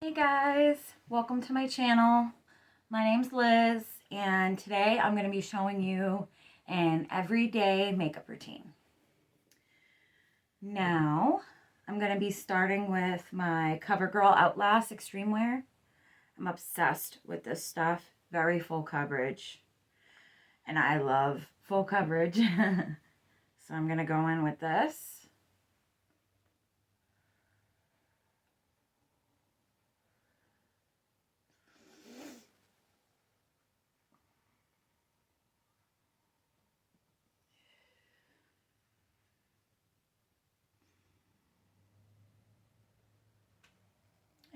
Hey guys, welcome to my channel. My name's Liz and today I'm going to be showing you an everyday makeup routine. Now, I'm going to be starting with my CoverGirl Outlast Extreme Wear. I'm obsessed with this stuff, very full coverage, and I love full coverage. So I'm going to go in with this.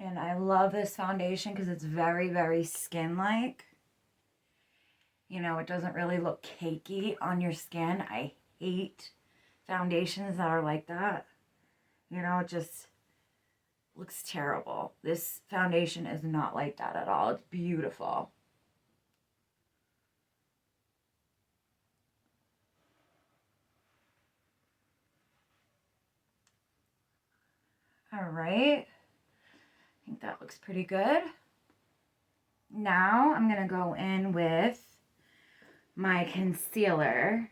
And I love this foundation because it's very, very skin-like. You know, it doesn't really look cakey on your skin. I hate foundations that are like that. You know, it just looks terrible. This foundation is not like that at all. It's beautiful. All right. I think that looks pretty good. Now I'm going to go in with my concealer.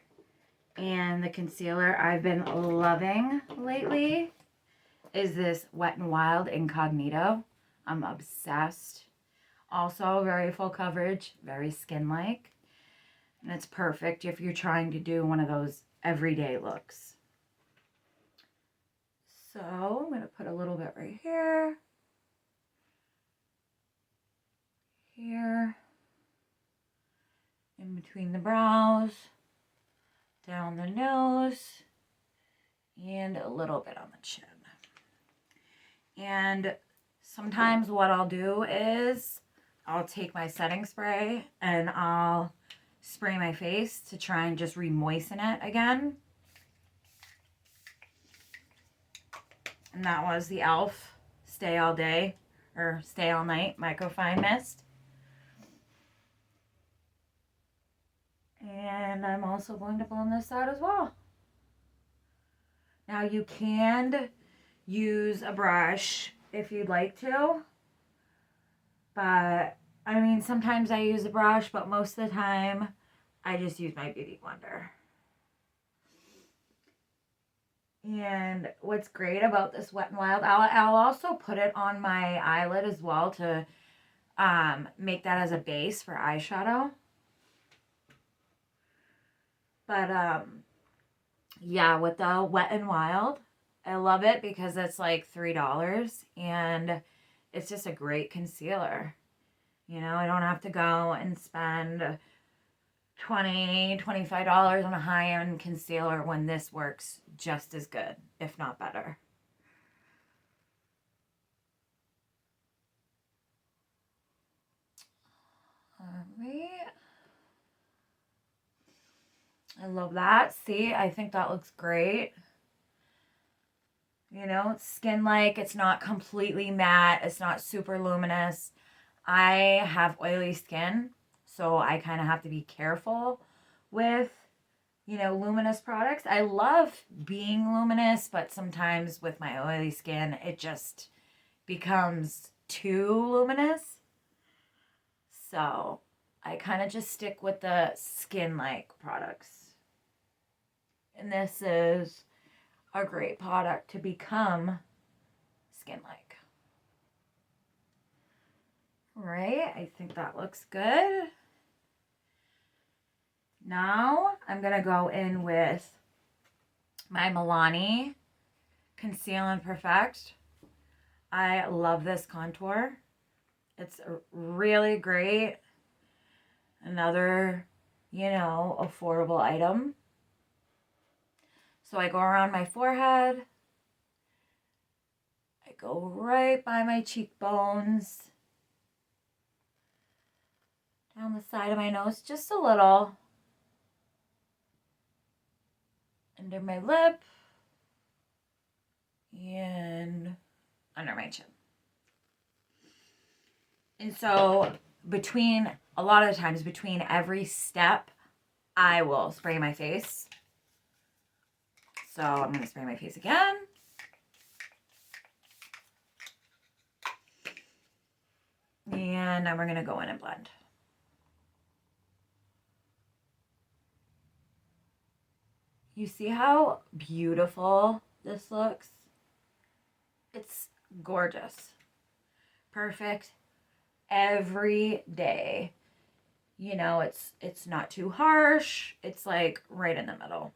And the concealer I've been loving lately is this Wet n Wild Incognito. I'm obsessed. Also very full coverage, very skin-like. And it's perfect if you're trying to do one of those everyday looks. So I'm going to put a little bit right here. Here. In between the brows. Down the nose. And a little bit on the chin. And sometimes what I'll do is I'll take my setting spray and I'll spray my face to try and just re-moisten it again. And that was the e.l.f. Stay All Day or Stay All Night Microfine Mist. And I'm also going to blend this out as well. Now you can use a brush if you'd like to. But, I mean, sometimes I use a brush, but most of the time I just use my beauty blender. And what's great about this Wet n Wild, I'll also put it on my eyelid as well to make that as a base for eyeshadow. But yeah, with the Wet n Wild, I love it because it's like $3 and it's just a great concealer. You know, I don't have to go and spend $20, $25 on a high-end concealer when this works just as good, if not better. Alright. I love that. See, I think that looks great. You know, it's skin-like. It's not completely matte. It's not super luminous. I have oily skin, so I kind of have to be careful with, you know, luminous products. I love being luminous, but sometimes with my oily skin, it just becomes too luminous. So I kind of just stick with the skin-like products. And this is a great product to become skin-like. Right, I think that looks good. Now I'm going to go in with my Milani Conceal and Perfect. I love this contour. It's really great. Another, you know, affordable item. So I go around my forehead. I go right by my cheekbones. Down the side of my nose, just a little. Under my lip. And under my chin. And so a lot of times between every step, I will spray my face. So I'm going to spray my face again. And then we're going to go in and blend. You see how beautiful this looks? It's gorgeous. Perfect every day. You know, it's not too harsh. It's like right in the middle.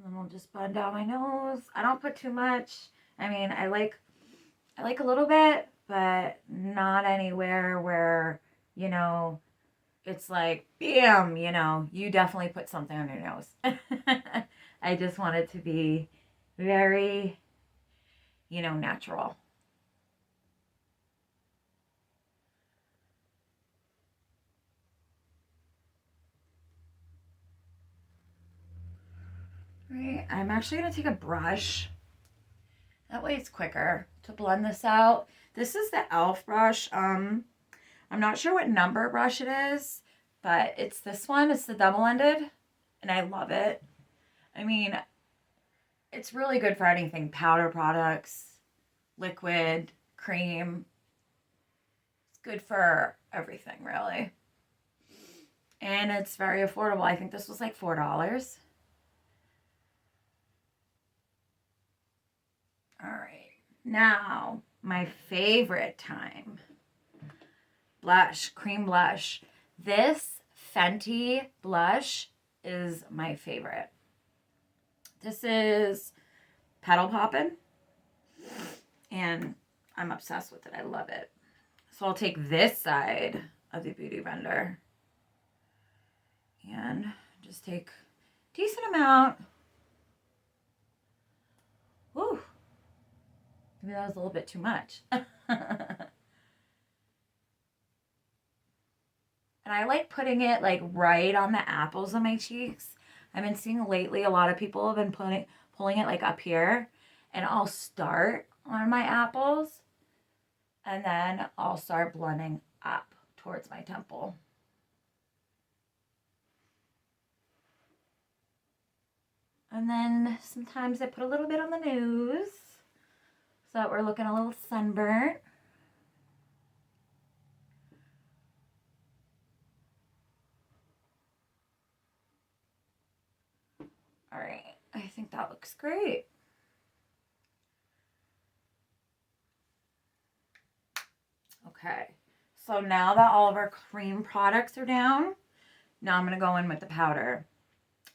And then I'll just blend out my nose. I don't put too much. I mean, I like a little bit, but not anywhere where, you know, it's like, bam, you know, you definitely put something on your nose. I just want it to be very, you know, natural. Right, I'm actually going to take a brush. That way it's quicker to blend this out. This is the e.l.f. brush. I'm not sure what number brush it is, but it's this one. It's the double-ended, and I love it. I mean, it's really good for anything. Powder products, liquid, cream. It's good for everything, really. And it's very affordable. I think this was like $4. All right. Now, my favorite time. Blush, cream blush. This Fenty blush is my favorite. This is Petal Poppin', and I'm obsessed with it. I love it. So I'll take this side of the Beauty Blender and just take a decent amount. Whew. Maybe that was a little bit too much. And I like putting it like right on the apples of my cheeks. I've been seeing lately a lot of people have been pulling it like up here, and I'll start on my apples and then I'll start blending up towards my temple. And then sometimes I put a little bit on the nose so that we're looking a little sunburnt. All right, I think that looks great. Okay, so now that all of our cream products are down, now I'm going to go in with the powder.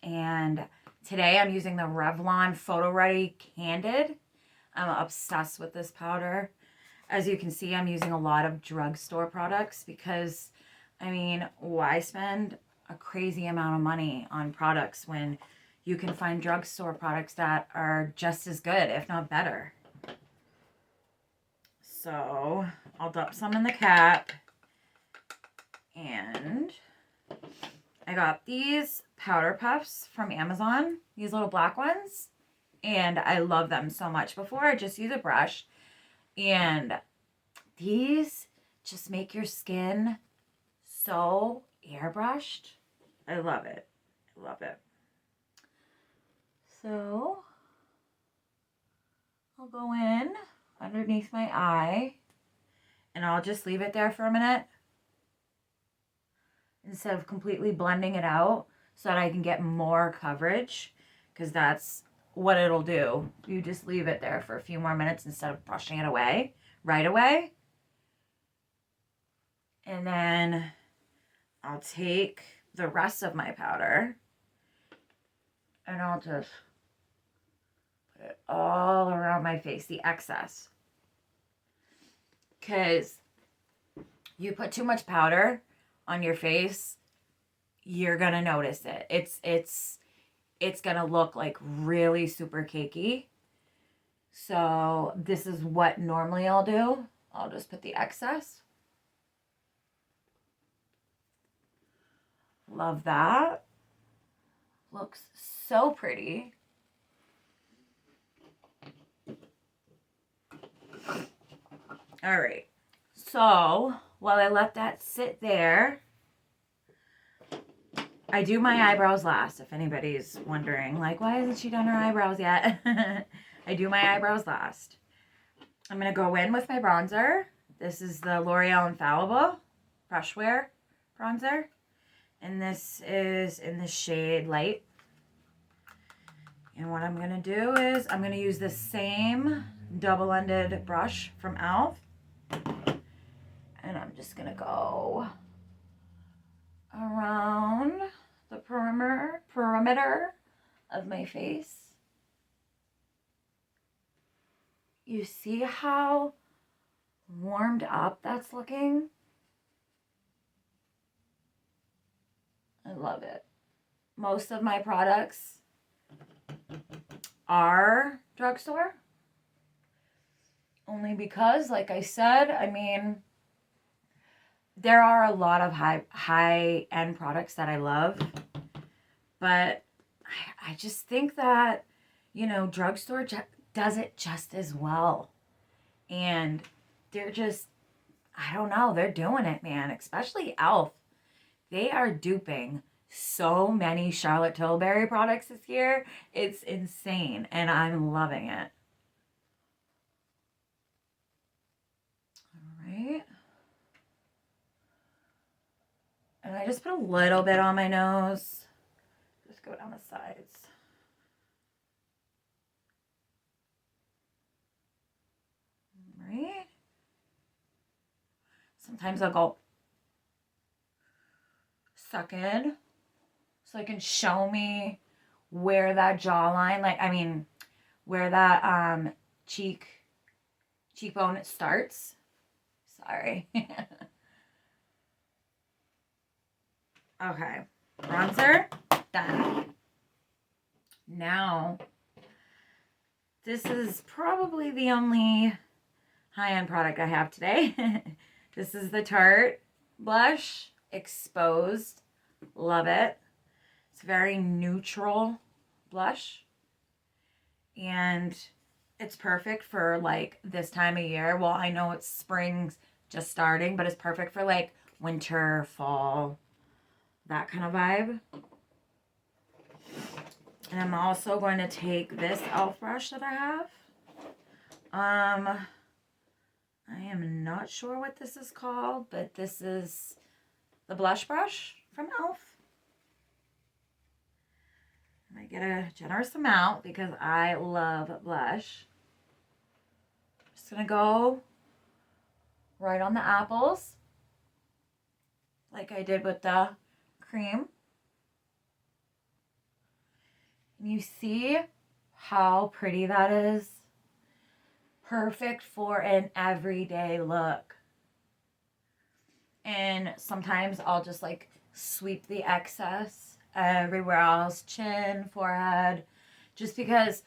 And today I'm using the Revlon Photo Ready Candid. I'm obsessed with this powder. As you can see, I'm using a lot of drugstore products because, I mean, why spend a crazy amount of money on products when you can find drugstore products that are just as good, if not better? So I'll dump some in the cap. And I got these powder puffs from Amazon, these little black ones, and I love them so much. Before, I just use a brush, and these just make your skin so airbrushed. I love it. I love it. So I'll go in underneath my eye, and I'll just leave it there for a minute instead of completely blending it out so that I can get more coverage, because that's what it'll do. You just leave it there for a few more minutes instead of brushing it away right away. And then I'll take the rest of my powder and I'll just put it all around my face, the excess. Because you put too much powder on your face, you're gonna notice it. It's gonna look like really super cakey. So this is what normally I'll do. I'll just put the excess. Love that. Looks so pretty. All right. So while I let that sit there, I do my eyebrows last, if anybody's wondering. Like, why hasn't she done her eyebrows yet? I do my eyebrows last. I'm going to go in with my bronzer. This is the L'Oreal Infallible Brush Wear bronzer. And this is in the shade Light. And what I'm going to do is I'm going to use the same double-ended brush from e.l.f. And I'm just going to go around the perimeter of my face. You see how warmed up that's looking? I love it. Most of my products are drugstore. Only because, like I said, I mean, there are a lot of high-end products that I love. But I just think that, you know, drugstore does it just as well. And they're just, I don't know, they're doing it, man. Especially e.l.f. They are duping so many Charlotte Tilbury products this year. It's insane, and I'm loving it. All right. And I just put a little bit on my nose. Just go down the sides. All right. Sometimes I'll go suck in so it can show me where that jawline, like, I mean, where that cheekbone starts. Sorry. Okay. Bronzer, done. Now, this is probably the only high-end product I have today. This is the Tarte blush, Exposed. Love it. It's a very neutral blush. And it's perfect for, like, this time of year. Well, I know it's spring's just starting, but it's perfect for, like, winter, fall, that kind of vibe. And I'm also going to take this e.l.f. brush that I have. I am not sure what this is called, but this is the blush brush from e.l.f. I get a generous amount because I love blush. Just going to go right on the apples, like I did with the cream. And you see how pretty that is? Perfect for an everyday look. And sometimes I'll just like sweep the excess everywhere else, chin, forehead, just because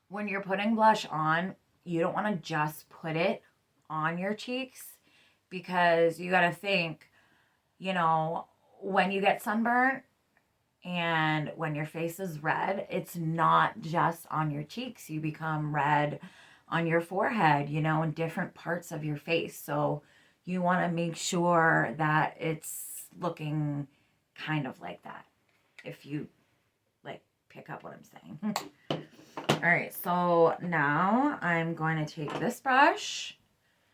when you're putting blush on, you don't want to just put it on your cheeks, because you got to think, you know, when you get sunburnt and when your face is red, it's not just on your cheeks. You become red on your forehead, you know, in different parts of your face. So you want to make sure that it's looking kind of like that, if you like pick up what I'm saying. All right, so now I'm going to take this brush.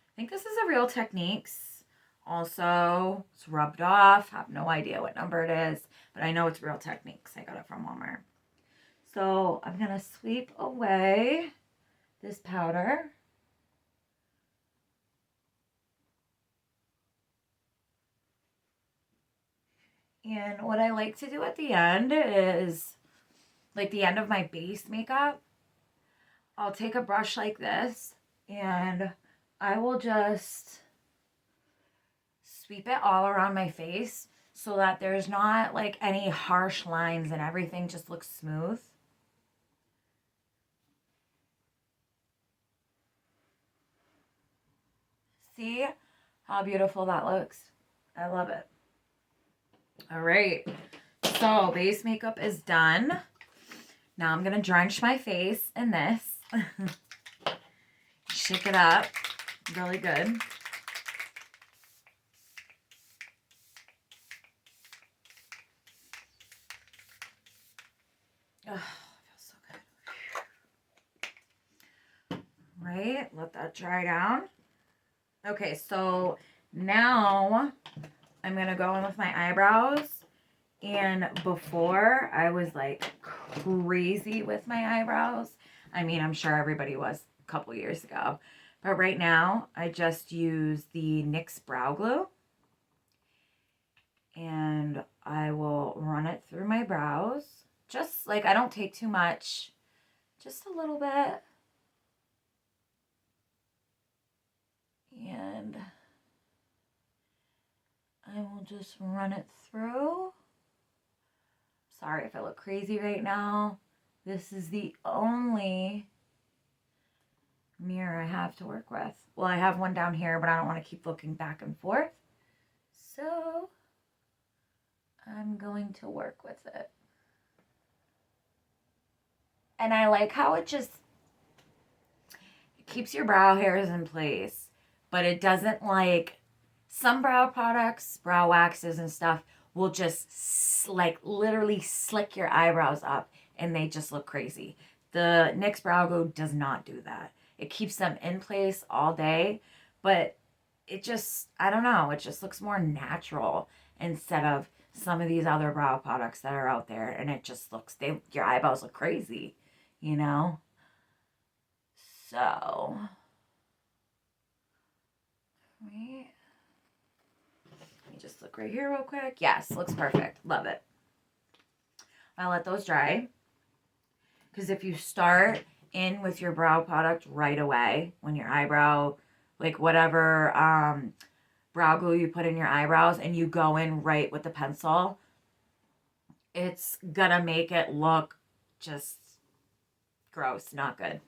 I think this is a Real Techniques. Also, it's rubbed off. I have no idea what number it is, but I know it's Real Techniques. I got it from Walmart. So I'm going to sweep away this powder. And what I like to do at the end is, like the end of my base makeup, I'll take a brush like this and I will just sweep it all around my face so that there's not like any harsh lines and everything just looks smooth. See how beautiful that looks? I love it. All right, so base makeup is done. Now I'm going to drench my face in this. Shake it up really good. Oh, it feels so good. Right, let that dry down. Okay, so now I'm gonna go in with my eyebrows. And before, I was like crazy with my eyebrows. I mean, I'm sure everybody was a couple years ago. But right now, I just use the NYX Brow Glue. And I will run it through my brows. Just like, I don't take too much, just a little bit. And I will just run it through. Sorry if I look crazy right now. This is the only mirror I have to work with. Well, I have one down here, but I don't want to keep looking back and forth. So I'm going to work with it. And I like how it keeps your brow hairs in place, but it doesn't like some brow products, brow waxes and stuff will just like literally slick your eyebrows up and they just look crazy. The NYX Brow Glue does not do that. It keeps them in place all day, but it just, I don't know, it just looks more natural instead of some of these other brow products that are out there and it just looks, your eyebrows look crazy, you know? So, right. Let me just look right here real quick. Yes, looks perfect. Love it. I'll let those dry. Because if you start in with your brow product right away, when your eyebrow, like whatever brow glue you put in your eyebrows, and you go in right with the pencil, it's gonna make it look just gross, not good.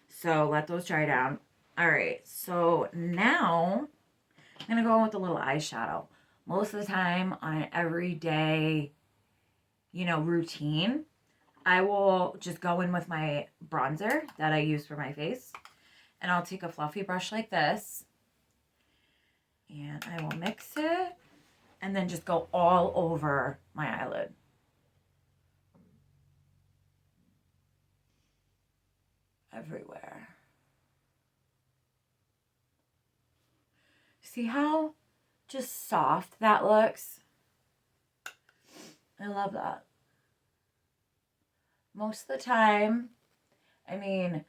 So let those dry down. All right, so now I'm gonna go in with a little eyeshadow. Most of the time on an everyday, routine, I will just go in with my bronzer that I use for my face. And I'll take a fluffy brush like this. And I will mix it. And then just go all over my eyelid. Everywhere. See how just soft that looks? I love that. Most of the time, I mean,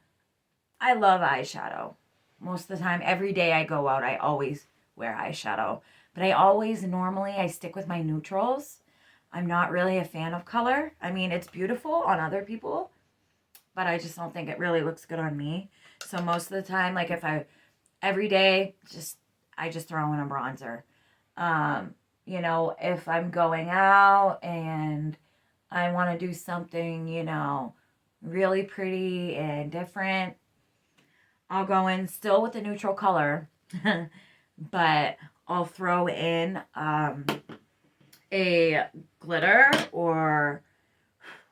I love eyeshadow. Most of the time, every day I go out, I always wear eyeshadow. But I stick with my neutrals. I'm not really a fan of color. I mean, it's beautiful on other people, but I just don't think it really looks good on me. So most of the time, like every day, I just throw in a bronzer. If I'm going out and I want to do something, really pretty and different, I'll go in still with the neutral color, but I'll throw in a glitter or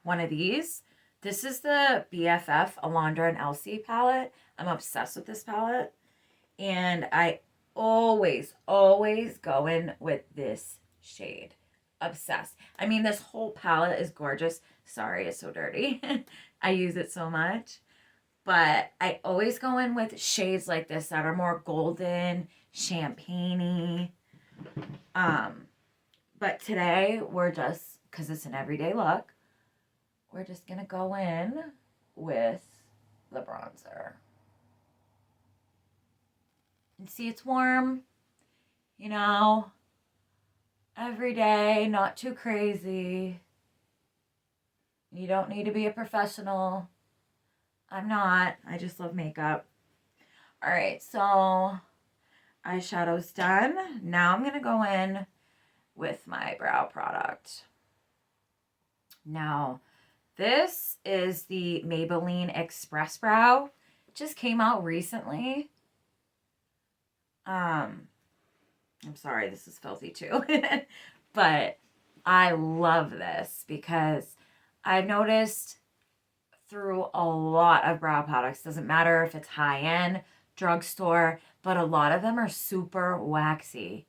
one of these. This is the BFF Alondra and Elsie palette. I'm obsessed with this palette. And I always go in with this shade. Obsessed. I mean, this whole palette is gorgeous. Sorry, it's so dirty. I use it so much. But I always go in with shades like this that are more golden, champagne-y. But today we're just, because it's an everyday look, we're just going to go in with the bronzer. And see, it's warm, every day, not too crazy. You don't need to be a professional. I'm not. I just love makeup. All right, so eyeshadow's done. Now I'm going to go in with my brow product. Now, this is the Maybelline Express Brow. It just came out recently. I'm sorry, this is filthy too. But I love this because I've noticed through a lot of brow products, doesn't matter if it's high-end, drugstore, but a lot of them are super waxy.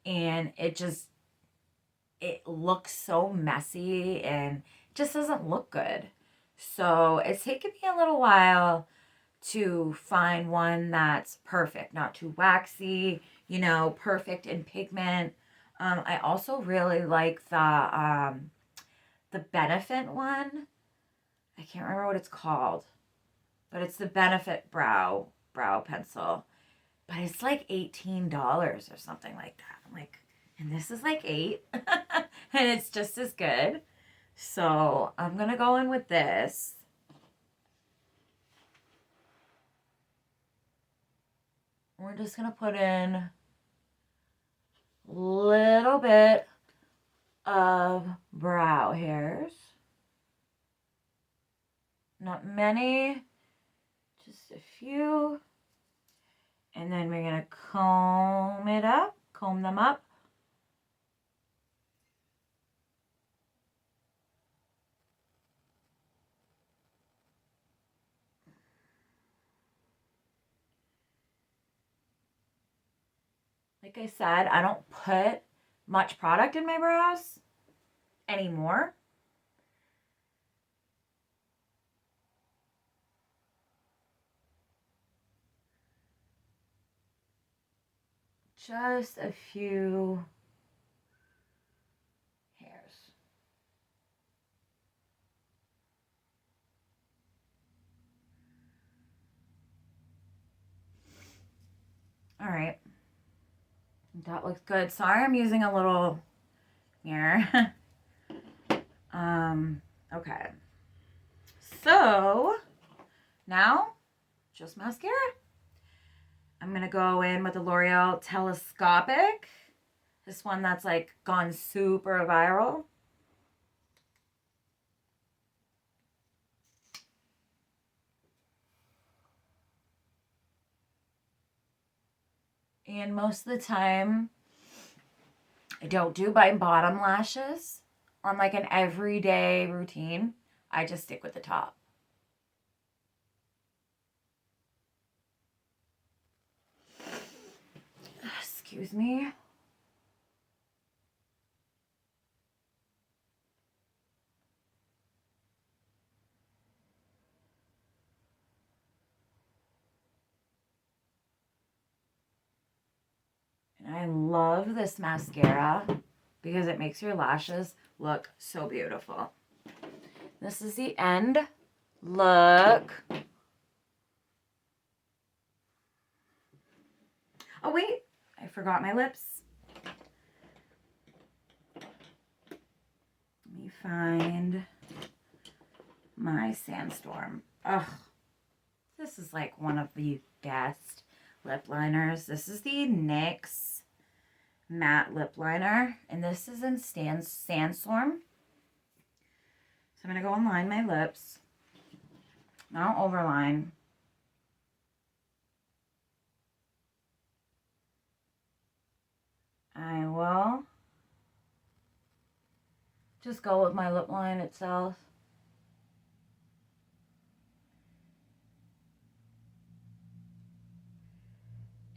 And it looks so messy and just doesn't look good. So it's taken me a little while to find one that's perfect, not too waxy, perfect in pigment. I also really like the Benefit one. I can't remember what it's called, but it's the Benefit brow pencil. But it's like $18 or something like that. I'm like, and this is like 8 and it's just as good. So I'm gonna go in with this. We're just gonna put in a little bit of brow hairs. Not many, just a few. And then we're gonna comb them up. Like I said, I don't put much product in my brows anymore. Just a few hairs. All right. That looks good. Sorry, I'm using a little mirror. Okay. So now, just mascara. I'm gonna go in with the L'Oreal Telescopic. This one that's like gone super viral. And most of the time, I don't do my bottom lashes on like an everyday routine. I just stick with the top. Excuse me. And I love this mascara because it makes your lashes look so beautiful. This is the end look. Oh wait, I forgot my lips. Let me find my Sandstorm. Ugh, this is like one of the best lip liners. This is the NYX matte lip liner, and this is in Sandstorm. So I'm gonna go and line my lips. Not overline. I will just go with my lip line itself.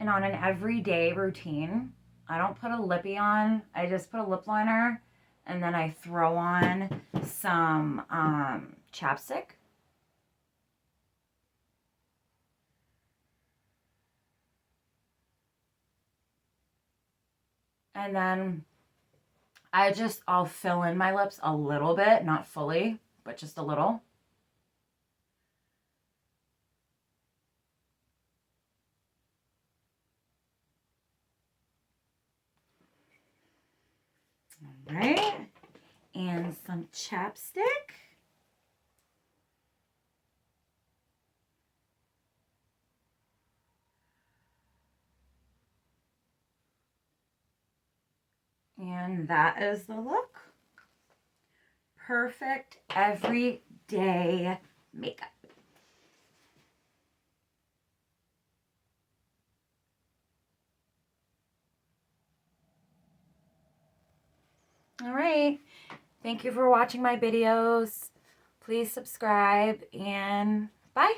And on an everyday routine, I don't put a lippy on. I just put a lip liner and then I throw on some chapstick. And then I'll fill in my lips a little bit, not fully, but just a little. All right. And some chapstick. And that is the look. Perfect everyday makeup. All right. Thank you for watching my videos. Please subscribe and bye.